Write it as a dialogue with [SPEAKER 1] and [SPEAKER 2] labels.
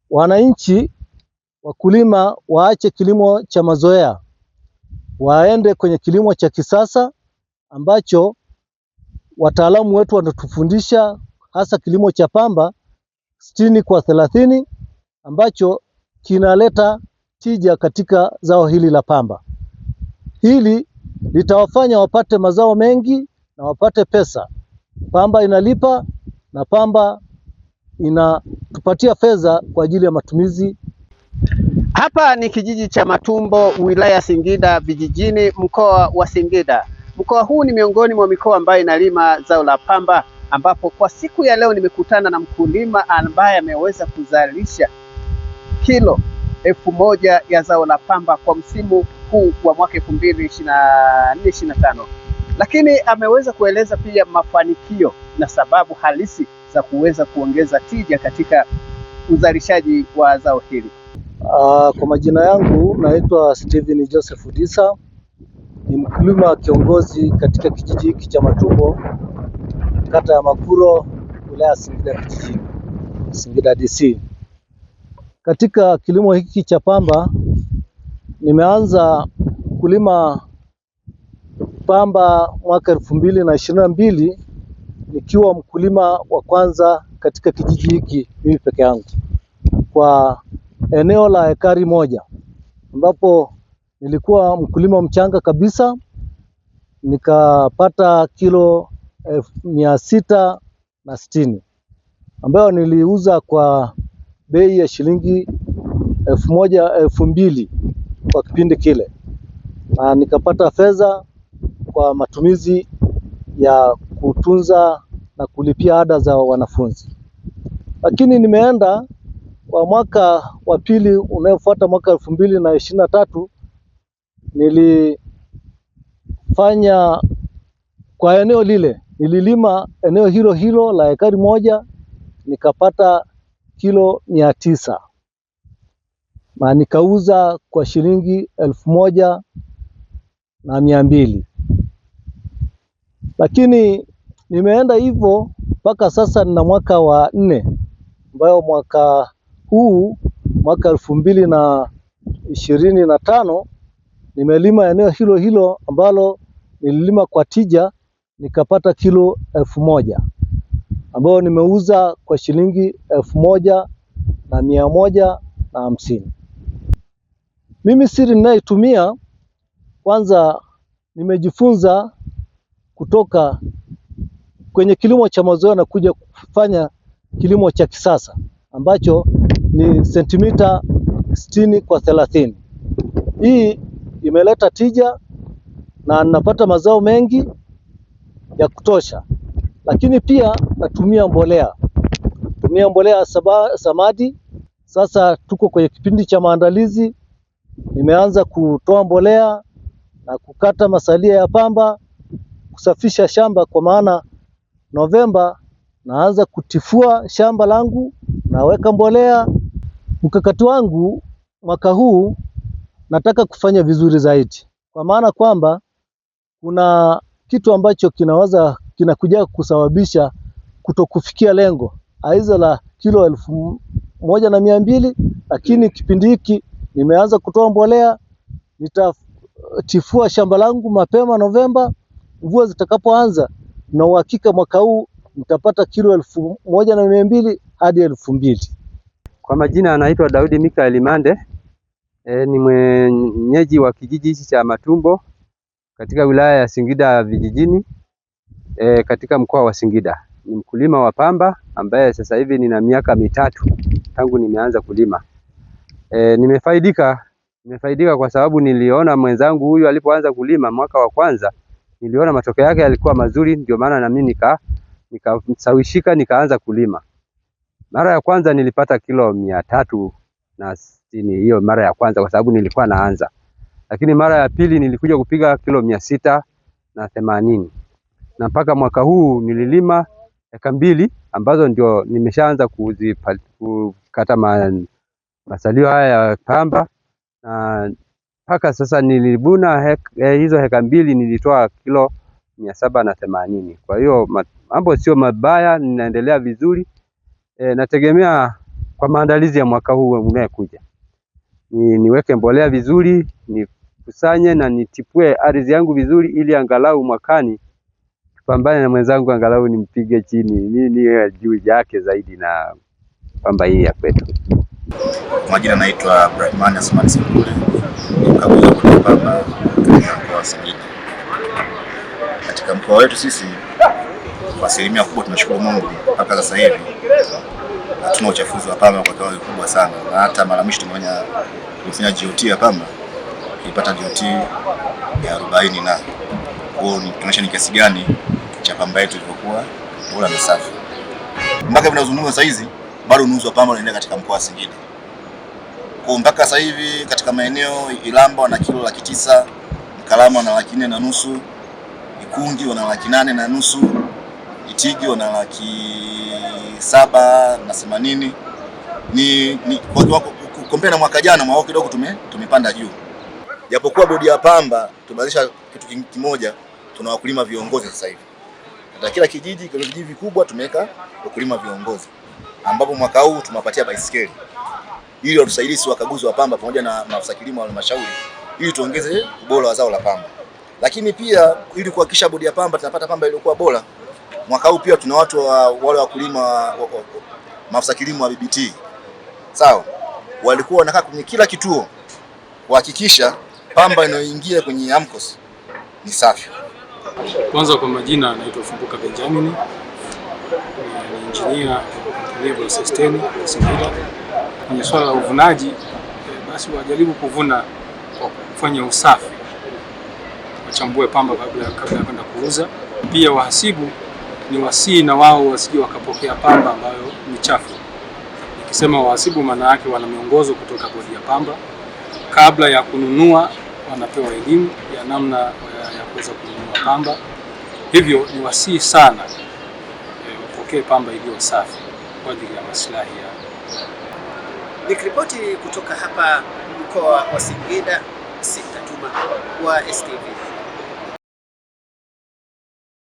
[SPEAKER 1] wananchi wakulima waache kilimo cha mazoea, waende kwenye kilimo cha kisasa ambacho wataalamu wetu wanatufundisha, hasa kilimo cha pamba 60-30 ambacho kinaleta tija katika zao hili la pamba. Hili litawafanya wapate mazao mengi na wapate pesa. Pamba inalipa na pamba inatupatia fedha kwa ajili ya matumizi.
[SPEAKER 2] Hapa ni kijiji cha Matumbo, wilaya Singida Vijijini, mkoa wa Singida. Mkoa huu ni miongoni mwa mikoa ambayo inalima zao la pamba, ambapo kwa siku ya leo nimekutana na mkulima ambaye ameweza kuzalisha kilo 1000 ya zao la pamba kwa msimu huu wa mwaka 2024-2025. Lakini ameweza kueleza pia mafanikio na sababu halisi za kuweza kuongeza tija katika uzalishaji wa zao hili.
[SPEAKER 1] Kwa majina yangu naitwa Steven Joseph Disa, ni mkulima kiongozi katika kijiji hiki cha Matumbo, kata ya Makuro, wilaya Singida Vijijini, Singida DC. Katika kilimo hiki cha pamba nimeanza kulima pamba mwaka 2022 nikiwa mkulima wa kwanza katika kijiji hiki mimi peke yangu, kwa eneo la ekari 1, ambapo nilikuwa mkulima mchanga kabisa. Nikapata kilo 660 ambayo niliuza kwa bei ya shilingi 1200 kwa kipindi kile, na nikapata fedha kwa matumizi ya kutunza na kulipia ada za wanafunzi. Lakini nimeenda kwa mwaka wa pili unaofuata, mwaka 2023, nilifanya kwa eneo lile, nililima eneo hilo la ekari 1, nikapata kilo 900 na nikauza kwa shilingi 1200. Lakini nimeenda hivyo mpaka sasa, nina mwaka wa 4 ambayo mwaka huu, mwaka 2025, nimelima eneo hilo ambalo nililima kwa tija, nikapata kilo 1000 ambayo nimeuza kwa shilingi 1150. Mimi siri ninayotumia, kwanza nimejifunza kutoka kwenye kilimo cha mazoea na kuja kufanya kilimo cha kisasa ambacho ni sentimita 60-30. Hii imeleta tija na napata mazao mengi ya kutosha. Lakini pia natumia mbolea samadi. Sasa tuko kwenye kipindi cha maandalizi, nimeanza kutoa mbolea na kukata masalia ya pamba, kusafisha shamba, kwa maana Novemba naanza kutifua shamba langu, naweka mbolea. Mkakati wangu mwaka huu nataka kufanya vizuri zaidi, kwa maana kwamba kuna kitu ambacho kinakuja kusababisha kutokufikia lengo aiza la kilo 1200. Lakini kipindi hiki nimeanza kutoa mbolea, nitatifua shamba langu mapema Novemba. Mvua zitakapoanza, na uhakika mwaka huu nitapata kilo 1200 hadi 2000.
[SPEAKER 3] Kwa majina anaitwa Daudi Mikael Mande. Ni mwenyeji wa kijiji hichi cha Matumbo katika wilaya ya Singida Vijijini, katika mkoa wa Singida. Ni mkulima wa pamba ambaye sasa hivi nina miaka 3 tangu nimeanza kulima. Nimefaidika kwa sababu niliona mwenzangu huyu alipoanza kulima mwaka wa kwanza, niliona matokeo yake yalikuwa mazuri, ndio maana na mimi nikasawishika nikaanza kulima. Mara ya kwanza nilipata kilo 360, hiyo mara ya kwanza kwa sababu nilikuwa naanza. Lakini mara ya pili nilikuja kupiga kilo 680. Na mpaka mwaka huu nililima eka 2 ambazo ndio nimeshaanza kukata masalio haya ya pamba, na mpaka sasa nilivuna hizo eka 2 nilitoa kilo 780. Kwa hiyo mambo sio mabaya, ninaendelea vizuri. Nategemea kwa maandalizi ya mwaka huu unayokuja. Niweke mbolea vizuri, nikusanye na nitipue ardhi yangu vizuri, ili angalau mwakani tupambane na mwenzangu, angalau nimpige chini niwe juu yake zaidi na pamba hii ya kwetu.
[SPEAKER 4] Majina naitwa Brahman Asmani Singule, ni mkaguzi wa pamba katika mkoa wa Singida. Katika mkoa wetu sisi kwa asilimia kubwa tunashukuru Mungu, mpaka sasa hivi hatuna uchafuzi wa pamba kwa kiwango kikubwa sana, na hata mara mwisho tumefanya GOT ya pamba, tulipata GOT ya 40 na kwa tunaonyesha ni kiasi gani cha pamba yetu ilivyokuwa bora na safi. Mpaka tunazungumza sasa hizi bado nusu wa pamba unaendelea katika mkoa wa Singida. Kwa mpaka sasa hivi katika maeneo Ilamba wana kilo 900, Mkalama wana 4.5, Ikungi wana 8.5, Itigi wana 780. Ni kwa kompea na mwaka jana mwaka kidogo tumepanda juu. Japokuwa bodi ya pamba tumebadilisha kitu kimoja, tuna wakulima viongozi sasa hivi. Katika kila kijiji, kwa vijiji vikubwa tumeweka wakulima viongozi, ambapo mwaka huu tumewapatia baisikeli ili watusaidie wakaguzi wa pamba pamoja na maafisa kilimo wa halmashauri, ili tuongeze ubora wa zao la pamba. Lakini pia ili kuhakikisha bodi ya pamba tunapata pamba iliyokuwa bora, mwaka huu pia tuna watu wale wakulima maafisa kilimo wa BBT. Sawa, walikuwa wanakaa kwenye kila kituo kuhakikisha pamba inayoingia kwenye AMCOS ni safi.
[SPEAKER 5] Kwanza kwa majina naitwa Fumbuka Benjamin, ni engineer level sustain Singida. Kwenye swala la uvunaji, basi wajaribu kuvuna kwa kufanya usafi, wachambue pamba kabla ya kwenda kuuza. Pia wahasibu ni wasii na wao wasije wakapokea pamba ambayo ni chafu. Nikisema wahasibu, maana yake wana miongozo kutoka bodi ya pamba. Kabla ya kununua wanapewa elimu ya namna ya kuweza kununua pamba. Hivyo ni wasii sana wapokee pamba iliyo safi kwa ajili ya maslahi ya.
[SPEAKER 2] Nikiripoti kutoka hapa mkoa wa Singida, Sita Juma wa STV.